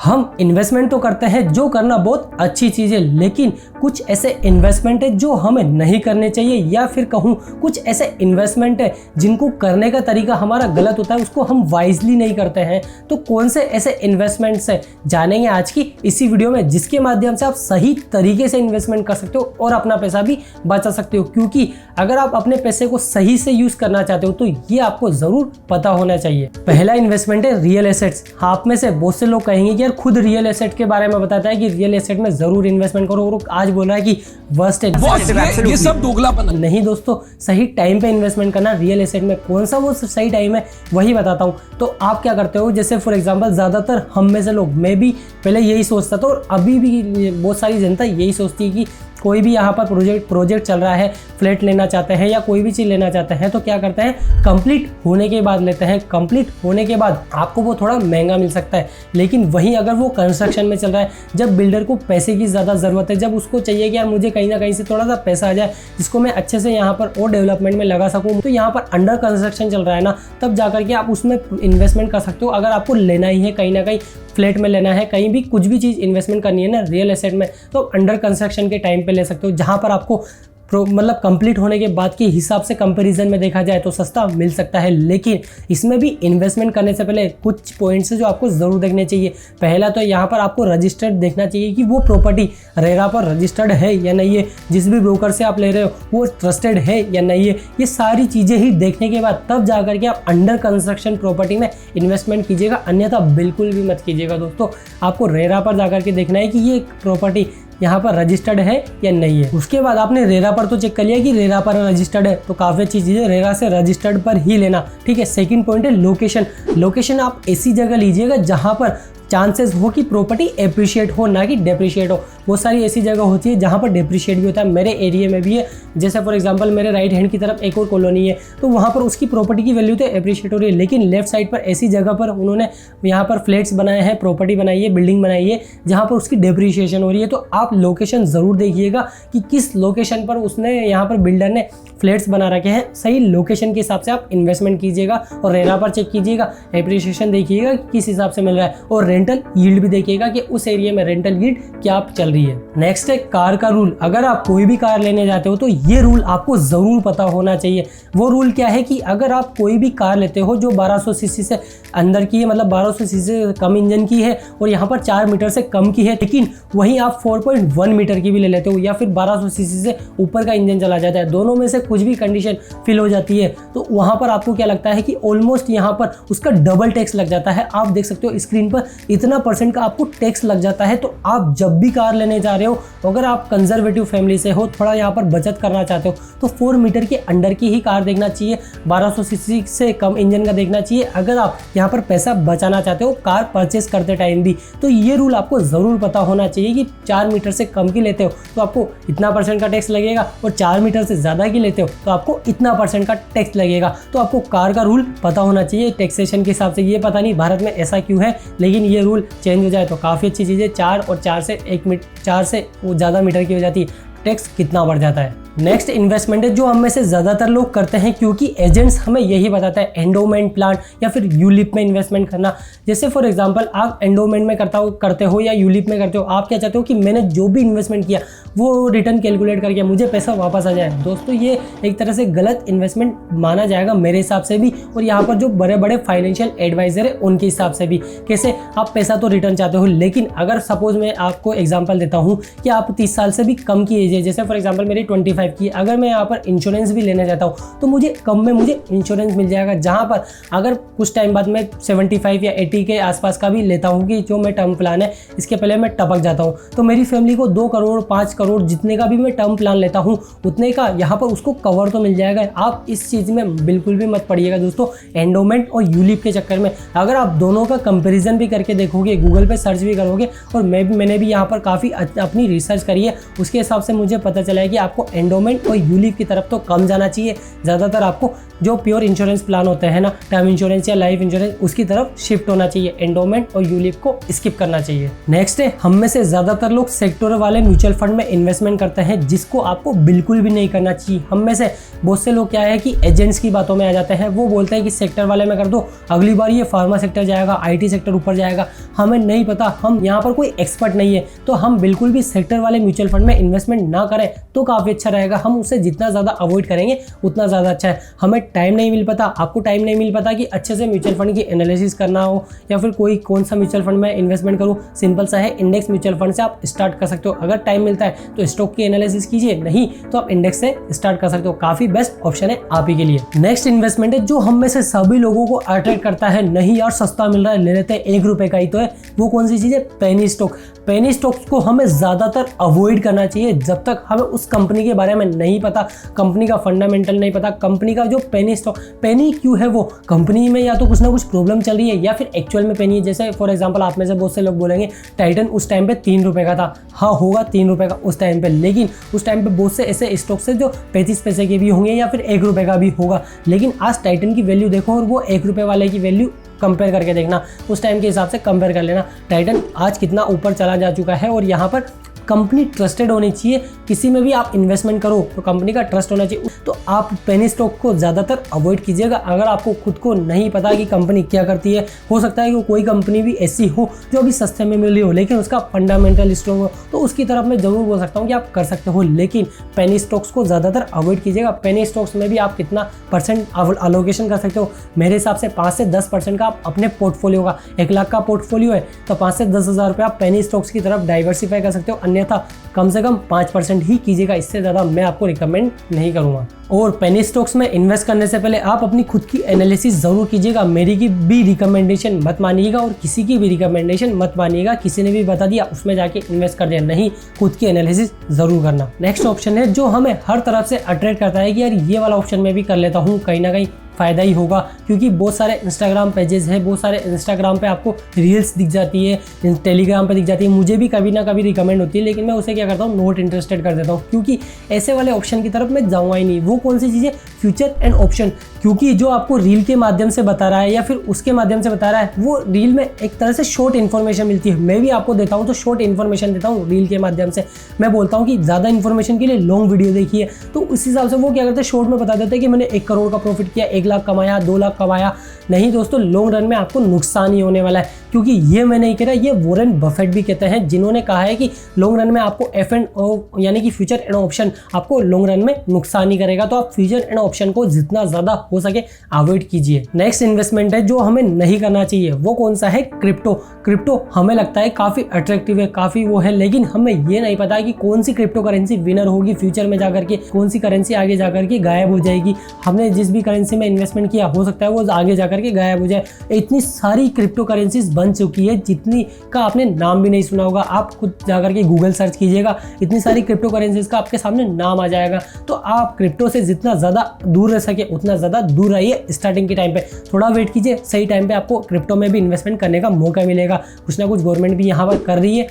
हम इन्वेस्टमेंट तो करते हैं, जो करना बहुत अच्छी चीज़ है, लेकिन कुछ ऐसे इन्वेस्टमेंट है जो हमें नहीं करने चाहिए, या फिर कहूँ कुछ ऐसे इन्वेस्टमेंट है जिनको करने का तरीका हमारा गलत होता है, उसको हम वाइजली नहीं करते हैं। तो कौन से ऐसे इन्वेस्टमेंट्स है जानेंगे आज की इसी वीडियो में, जिसके माध्यम से आप सही तरीके से इन्वेस्टमेंट कर सकते हो और अपना पैसा भी बचा सकते हो। क्योंकि अगर आप अपने पैसे को सही से यूज करना चाहते हो तो ये आपको जरूर पता होना चाहिए। पहला इन्वेस्टमेंट है रियल एसेट्स। आप में से बहुत से लोग कहेंगे कि यार खुद रियल एसेट के बारे में बताता है कि रियल एसेट में जरूर इन्वेस्टमेंट करो, और आज बोल रहा है कि वर्स्ट है। ये सब दोगलापन है। नहीं दोस्तों, सही टाइम पे इन्वेस्टमेंट करना रियल एसेट में। कौन सा वो सही टाइम है वही बताता हूँ। तो आप क्या करते हो, जैसे फॉर एग्जांपल ज्यादातर हम में से लोग, मैं भी पहले यही सोचता था और अभी भी बहुत सारी जनता यही सोचती है कि कोई भी यहाँ पर प्रोजेक्ट चल रहा है, फ्लैट लेना चाहते हैं या कोई भी चीज़ लेना चाहते हैं, तो क्या करते हैं, कंप्लीट होने के बाद लेते हैं। कंप्लीट होने के बाद आपको वो थोड़ा महंगा मिल सकता है, लेकिन वहीं अगर वो कंस्ट्रक्शन में चल रहा है, जब बिल्डर को पैसे की ज़्यादा ज़रूरत है, जब उसको चाहिए कि यार मुझे कहीं ना कहीं से थोड़ा सा पैसा आ जाए जिसको मैं अच्छे से यहाँ पर और डेवलपमेंट में लगा सकूँ, तो यहाँ पर अंडर कंस्ट्रक्शन चल रहा है ना, तब जाकर के आप उसमें इन्वेस्टमेंट कर सकते हो। अगर आपको लेना ही है, कहीं ना कहीं फ्लैट में लेना है, कहीं भी कुछ भी चीज़ इन्वेस्टमेंट करनी है ना रियल एस्टेट में, तो अंडर कंस्ट्रक्शन के टाइम पे ले सकते हो, जहाँ पर आपको मतलब कंप्लीट होने के बाद के हिसाब से कंपैरिजन में देखा जाए तो सस्ता मिल सकता है। लेकिन इसमें भी इन्वेस्टमेंट करने से पहले कुछ पॉइंट्स जो आपको ज़रूर देखने चाहिए। पहला तो यहाँ पर आपको रजिस्टर्ड देखना चाहिए कि वो प्रॉपर्टी रेरा पर रजिस्टर्ड है या नहीं है, जिस भी ब्रोकर से आप ले रहे हो वो ट्रस्टेड है या नहीं है। ये सारी चीज़ें ही देखने के बाद तब जा करके आप अंडर कंस्ट्रक्शन प्रॉपर्टी में इन्वेस्टमेंट कीजिएगा, अन्यथा बिल्कुल भी मत कीजिएगा। दोस्तों, आपको रेरा पर जा करके देखना है कि ये प्रॉपर्टी यहाँ पर रजिस्टर्ड है या नहीं है। उसके बाद आपने रेरा पर तो चेक कर लिया कि रेरा पर रजिस्टर्ड है, तो काफ़ी अच्छी चीज़ है, रेरा से रजिस्टर्ड पर ही लेना, ठीक है। सेकंड पॉइंट है लोकेशन। लोकेशन आप ऐसी जगह लीजिएगा जहाँ पर चांसेस हो कि प्रॉपर्टी एप्रिशिएट हो, ना कि डेप्रिशिएट हो। बहुत सारी ऐसी जगह होती है जहाँ पर डेप्रिशिएट भी होता है, मेरे एरिया में भी है। जैसे फॉर एग्जांपल मेरे राइट हैंड की तरफ एक और कॉलोनी है, तो वहाँ पर उसकी प्रॉपर्टी की वैल्यू तो एप्रिशिएट हो रही है, लेकिन लेफ्ट साइड पर ऐसी जगह पर उन्होंने यहाँ पर फ्लैट्स बनाए हैं, प्रॉपर्टी बनाई है, बिल्डिंग बनाई है, जहाँ पर उसकी डेप्रिशिएशन हो रही है। तो आप लोकेशन ज़रूर देखिएगा कि किस लोकेशन पर उसने यहाँ पर बिल्डर ने फ्लैट्स बना रखे हैं। सही लोकेशन के हिसाब से आप इन्वेस्टमेंट कीजिएगा और रेरा पर चेक कीजिएगा, एप्रिशिएशन देखिएगा किस हिसाब से मिल रहा है, और रेंटल यील्ड भी देखिएगा कि उस एरिया में रेंटल यील्ड क्या चल रही है। नेक्स्ट है कार का रूल। अगर आप कोई भी कार लेने जाते हो तो ये रूल आपको ज़रूर पता होना चाहिए। वो रूल क्या है कि अगर आप कोई भी कार लेते हो जो 1200 सीसी से अंदर की है, मतलब 1200 सीसी से कम इंजन की है और यहाँ पर 4 मीटर से कम की है, लेकिन वहीं आप 4.1 मीटर की भी ले लेते हो या फिर 1200 सीसी से ऊपर का इंजन चला जाता है, दोनों में से कुछ भी कंडीशन फिल हो जाती है, तो वहाँ पर आपको क्या लगता है कि ऑलमोस्ट यहाँ पर उसका डबल टैक्स लग जाता है। आप देख सकते हो स्क्रीन पर इतना % का आपको टैक्स लग जाता है। तो आप जब भी कार लेने जा रहे हो, अगर आप कंजर्वेटिव फैमिली से हो, थोड़ा यहाँ पर बचत करना चाहते हो, तो 4 मीटर के अंडर की ही कार देखना चाहिए, 1200 सीसी से कम इंजन का देखना चाहिए। अगर आप यहाँ पर पैसा बचाना चाहते हो कार परचेस करते टाइम भी, तो ये रूल आपको ज़रूर पता होना चाहिए कि 4 मीटर से कम की लेते हो तो आपको इतना % का टैक्स लगेगा, और 4 मीटर से ज़्यादा की लेते हो तो आपको इतना % का टैक्स लगेगा। तो आपको कार का रूल पता होना चाहिए टैक्सेशन के हिसाब से। ये पता नहीं भारत में ऐसा क्यों है, लेकिन ये रूल चेंज हो जाए तो काफ़ी अच्छी चीज़ है। 4 और 4 से वो ज़्यादा मीटर की हो जाती है, टैक्स कितना बढ़ जाता है। नेक्स्ट इन्वेस्टमेंट है जो हम में से ज़्यादातर लोग करते हैं, क्योंकि एजेंट्स हमें यही बताता है एंडोमेंट प्लान या फिर यूलिप में इन्वेस्टमेंट करना। जैसे फॉर एग्जांपल आप एंडोमेंट में करते हो या यूलिप में करते हो, आप क्या चाहते हो कि मैंने जो भी इन्वेस्टमेंट किया वो रिटर्न कैलकुलेट करके मुझे पैसा वापस आ जाए। दोस्तों, ये एक तरह से गलत इन्वेस्टमेंट माना जाएगा मेरे हिसाब से भी, और यहाँ पर जो बड़े बड़े फाइनेंशियल एडवाइजर है उनके हिसाब से भी। कैसे, आप पैसा तो रिटर्न चाहते हो, लेकिन अगर सपोज मैं आपको एग्जाम्पल देता हूँ कि आप 30 साल से भी कम की एज है, जैसे फॉर एग्जाम्पल मेरी 25 की, अगर मैं यहाँ पर इंश्योरेंस भी लेना चाहता हूँ तो मुझे कम में मुझे इंश्योरेंस मिल जाएगा, जहाँ पर अगर कुछ टाइम बाद मैं 75 या 80 के आसपास का भी लेता हूँ कि जो मैं टर्म प्लान है इसके पहले मैं टपक जाता हूँ, तो मेरी फैमिली को 2 करोड़ 5 करोड़ जितने का भी मैं टर्म प्लान लेता हूँ उतने का यहाँ पर उसको कवर तो मिल जाएगा। आप इस चीज़ में बिल्कुल भी मत पड़िएगा दोस्तों, एंडोमेंट और यूलिप के चक्कर में। अगर आप दोनों का कंपेरिजन भी करके देखोगे, गूगल पे सर्च भी करोगे, और मैंने भी यहाँ पर काफ़ी अपनी रिसर्च करी है, उसके हिसाब से मुझे पता चला है कि आपको एंडोमेंट और यूलिप की तरफ तो कम जाना चाहिए। ज़्यादातर आपको जो प्योर इंश्योरेंस प्लान होते हैं ना, टर्म इंश्योरेंस या लाइफ इंश्योरेंस, उसकी तरफ शिफ्ट होना चाहिए। एंडोमेंट और यूलिप को स्किप करना चाहिए। नेक्स्ट है, हम में से ज़्यादातर लोग सेक्टर वाले म्यूचुअल फंड में इन्वेस्टमेंट करते हैं, जिसको आपको बिल्कुल भी नहीं करना चाहिए। हम में से बहुत से लोग क्या है कि एजेंट्स की बातों में आ जाते हैं। वो बोलते हैं कि सेक्टर वाले में कर दो, अगली बार ये फार्मा सेक्टर जाएगा, IT सेक्टर ऊपर जाएगा। हमें नहीं पता, हम यहाँ पर कोई एक्सपर्ट नहीं है, तो हम बिल्कुल भी सेक्टर वाले म्यूचुअल फंड में इन्वेस्टमेंट ना करें तो काफ़ी अच्छा रहेगा। हम उसे जितना ज़्यादा अवॉइड करेंगे उतना ज़्यादा अच्छा है। हमें टाइम नहीं मिल पाता, आपको टाइम नहीं मिल पाता कि अच्छे से म्यूचुअल फंड की एनालिसिस करना हो या फिर कोई कौन सा म्यूचुअल फंड में इन्वेस्टमेंट करूँ। सिंपल सा है, इंडेक्स म्यूचुअल फंड से आप स्टार्ट कर सकते हो। अगर टाइम मिलता है तो स्टॉक की एनालिसिस कीजिए, नहीं तो आप इंडेक्स से स्टार्ट कर सकते हो। काफ़ी बेस्ट ऑप्शन है आप ही के लिए। नेक्स्ट इन्वेस्टमेंट है जो हम में से सभी लोगों को अट्रैक्ट करता है, नहीं यार सस्ता मिल रहा है, ले लेते हैं, 1 रुपये का ही तो है। वो कौन सी चीज़ है? Penny stock. पेनी स्टॉक्स को हमें ज़्यादातर अवॉइड करना चाहिए जब तक हमें उस कंपनी के बारे में नहीं पता, कंपनी का फंडामेंटल नहीं पता, कंपनी का जो पेनी स्टॉक, पेनी क्यों है, वो कंपनी में या तो कुछ ना कुछ प्रॉब्लम चल रही है या फिर एक्चुअल में पेनी है। जैसे फॉर एग्जांपल आप में से बहुत से लोग बोलेंगे टाइटन उस टाइम पे 3 रुपये का था। हाँ होगा 3 रुपये का उस टाइम पे, लेकिन उस टाइम पे बहुत से ऐसे स्टॉक्स है जो 35 पैसे के भी होंगे या फिर 1 रुपये का भी होगा। लेकिन आज टाइटन की वैल्यू देखो और वो 1 रुपये वाले की वैल्यू कंपेयर करके देखना, उस टाइम के हिसाब से कंपेयर कर लेना। टाइटन आज कितना ऊपर चला जा चुका है और यहाँ पर कंपनी ट्रस्टेड होनी चाहिए। किसी में भी आप इन्वेस्टमेंट करो तो कंपनी का ट्रस्ट होना चाहिए। तो आप पेनी स्टॉक को ज़्यादातर अवॉइड कीजिएगा। अगर आपको खुद को नहीं पता कि कंपनी क्या करती है, हो सकता है कि कोई कंपनी भी ऐसी हो जो अभी सस्ते में मिल रही हो लेकिन उसका फंडामेंटल स्ट्रॉन्ग हो, तो उसकी तरफ मैं जरूर बोल सकता हूँ कि आप कर सकते हो, लेकिन पेनी स्टॉक्स को ज़्यादातर अवॉइड कीजिएगा। पेनी स्टॉक्स में भी आप कितना % अलोकेशन कर सकते हो? मेरे हिसाब से 5 से 10% का आप अपने पोर्टफोलियो का, 1 लाख का पोर्टफोलियो है तो 5 से 10 हज़ार रुपये आप पेनी स्टॉक्स की तरफ डाइवर्सिफाई कर सकते हो। अन्यथा कम से कम 5% ही कीजिएगा, इससे ज़्यादा मैं आपको रिकमेंड नहीं करूँगा। और पेनी स्टॉक्स में इन्वेस्ट करने से पहले आप अपनी खुद की एनालिसिस ज़रूर कीजिएगा। मेरी की भी रिकमेंडेशन मत मानिएगा और किसी की भी रिकमेंडेशन मत मानिएगा। किसी ने भी बता दिया उसमें जाके इन्वेस्ट कर दिया, नहीं, खुद की एनालिसिस ज़रूर करना। नेक्स्ट ऑप्शन है जो हमें हर तरफ से अट्रैक्ट करता है कि यार ये वाला ऑप्शन मैं भी कर लेता हूँ, कहीं ना कहीं फ़ायदा ही होगा, क्योंकि बहुत सारे इंस्टाग्राम पेजेस हैं, बहुत सारे इंस्टाग्राम पे आपको रील्स दिख जाती है, टेलीग्राम पे दिख जाती है। मुझे भी कभी ना कभी रिकमेंड होती है, लेकिन मैं उसे क्या करता हूँ, नॉट इंटरेस्टेड कर देता हूँ, क्योंकि ऐसे वाले ऑप्शन की तरफ मैं जाऊँगा ही नहीं। वो कौन सी चीज़ें? Future and option. क्योंकि जो आपको रील के माध्यम से बता रहा है या फिर उसके माध्यम से बता रहा है, वो रील में एक तरह से शॉर्ट इन्फॉर्मेशन मिलती है। मैं भी आपको देता हूँ तो शॉर्ट इन्फॉर्मेशन देता हूँ रील के माध्यम से। मैं बोलता हूँ कि ज़्यादा इन्फॉर्मेशन के लिए लॉन्ग वीडियो देखिए, तो उस हिसाब से वो क्या करते हैं, शॉर्ट में बता देते हैं कि मैंने 1 करोड़ का प्रॉफिट किया, 1 लाख कमाया, 2 लाख कमाया। नहीं दोस्तों, लॉन्ग रन में आपको नुकसान ही होने वाला है, क्योंकि ये मैं नहीं कह रहा, ये वॉरेन बफेट भी कहते हैं, जिन्होंने कहा है कि लॉन्ग रन में आपको F&O यानी कि फ्यूचर एंड ऑप्शन आपको लॉन्ग रन में नुकसान ही करेगा। तो आप फ्यूचर एंड ऑप्शन को जितना ज़्यादा हो सके अवॉइड कीजिए। नेक्स्ट इन्वेस्टमेंट है जो हमें नहीं करना चाहिए, वो कौन सा है? क्रिप्टो। क्रिप्टो हमें लगता है काफ़ी अट्रैक्टिव है, काफ़ी वो है, लेकिन हमें ये नहीं पता कि कौन सी क्रिप्टो करेंसी विनर होगी फ्यूचर में जाकर के, कौन सी करेंसी आगे जाकर के गायब हो जाएगी। हमने जिस भी करेंसी में इन्वेस्टमेंट किया हो सकता है वो आगे जाकर के गायब हो जाए। इतनी सारी क्रिप्टो करेंसीज बन चुकी है जितनी का आपने नाम भी नहीं सुना होगा। आप खुद जाकर के गूगल सर्च कीजिएगा, इतनी सारी क्रिप्टो करेंसीज का आपके सामने नाम आ जाएगा। तो आप क्रिप्टो से जितना ज़्यादा दूर रह सके उतना ज़्यादा दूर रहिए। स्टार्टिंग के टाइम पे थोड़ा वेट कीजिए, सही टाइम पे आपको क्रिप्टो में भी इन्वेस्टमेंट करने का मौका मिलेगा। कुछ ना कुछ गवर्नमेंट भी यहाँ पर कर रही है,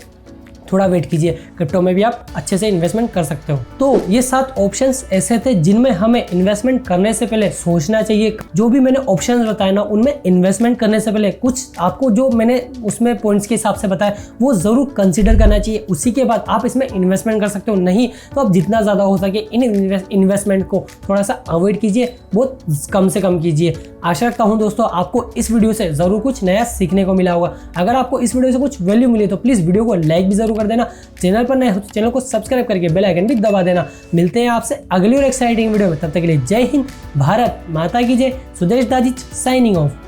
थोड़ा वेट कीजिए, क्रिप्टो में भी आप अच्छे से इन्वेस्टमेंट कर सकते हो। तो ये 7 ऑप्शंस ऐसे थे जिनमें हमें इन्वेस्टमेंट करने से पहले सोचना चाहिए। जो भी मैंने ऑप्शंस बताए ना, उनमें इन्वेस्टमेंट करने से पहले कुछ आपको जो मैंने उसमें पॉइंट्स के हिसाब से बताया वो ज़रूर कंसिडर करना चाहिए। उसी के बाद आप इसमें इन्वेस्टमेंट कर सकते हो। नहीं तो आप जितना ज़्यादा हो सके इन इन्वेस्टमेंट को थोड़ा सा अवॉइड कीजिए, बहुत कम से कम कीजिए। आशा रखता हूँ दोस्तों आपको इस वीडियो से ज़रूर कुछ नया सीखने को मिला होगा। अगर आपको इस वीडियो से कुछ वैल्यू मिली तो प्लीज़ वीडियो को लाइक भी ज़रूर कर देना। चैनल पर नए हो तो चैनल को सब्सक्राइब करके बेल आइकन भी दबा देना। मिलते हैं आपसे अगली और एक्साइटिंग वीडियो में, तब तक के लिए जय हिंद, भारत माता की जय। सुदेश दाजी साइनिंग ऑफ।